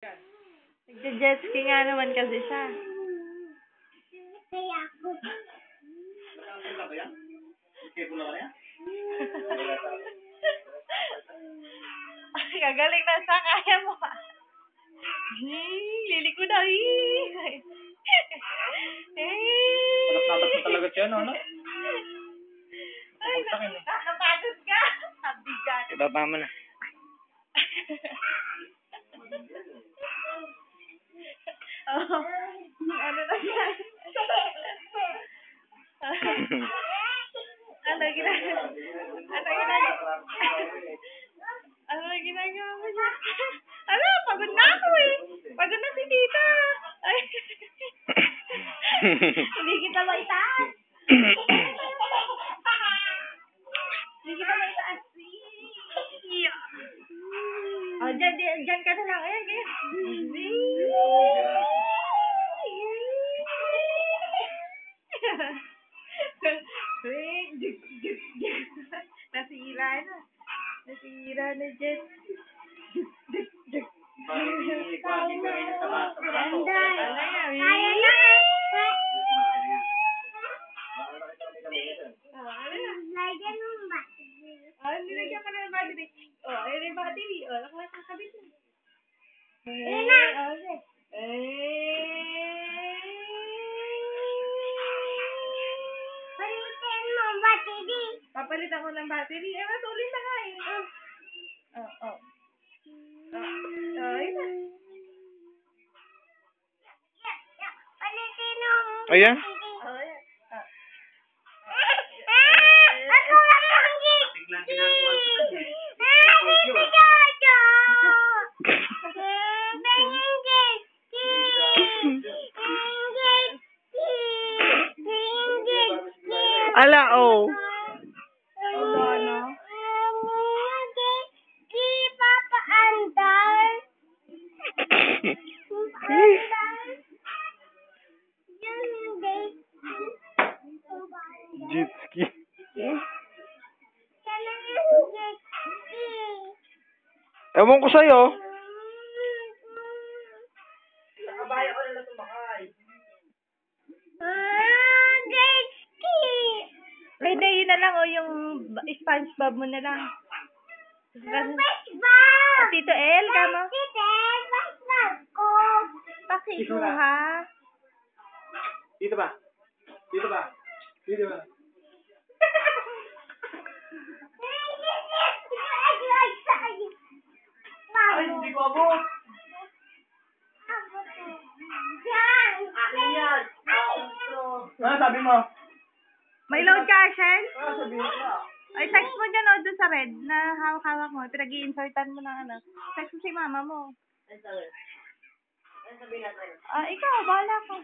Nagja-jet ski nga naman kasi siya. Kaya ako. Gagaling na sa kaya mo. Liliko na. Natak na talaga siya, no? Ay, nakapagod ka. Sabigan. Ibaba mo na. Oh, ano na yan? Ano ginagawa? Ano ginagawa mo niya? Ano, pagod na ako eh. Pagod na si tita. Ay. Hindi kita maitaas. Hindi kita maitaas. Oh, dyan ka na lang. Ayan, ayan. Nasira na. Nasira na dyan. Kaya na. Lagyan mo ba? Nilagyan ka na ng battery. Ayun yung battery. Nakakabit na. Ayun na. Palitin mo ang battery. Papalitan ko ng battery. Matulin na nga eh. Ayun na. Palitin mo ang Ayan. Ayan. Ako lang ang Ala, oh. Ano? Jet ski. Ewan ko sa'yo. Nakabaya ko na tumakay. Hindi, yun na lang yung SpongeBob mo na lang. Tito El, kamo? Pakisuha. Dito ba? Dito ba? Dito ba? Ay, hindi ko abot. Akin yan. Ano sabi mo? May load ka, Shen? Ano sabi mo? Ay, text mo dyan doon sa red na hawak-hawak mo. Pinag-i-insertan mo ng ano. Text mo si mama mo. Ikaw, bahala ka.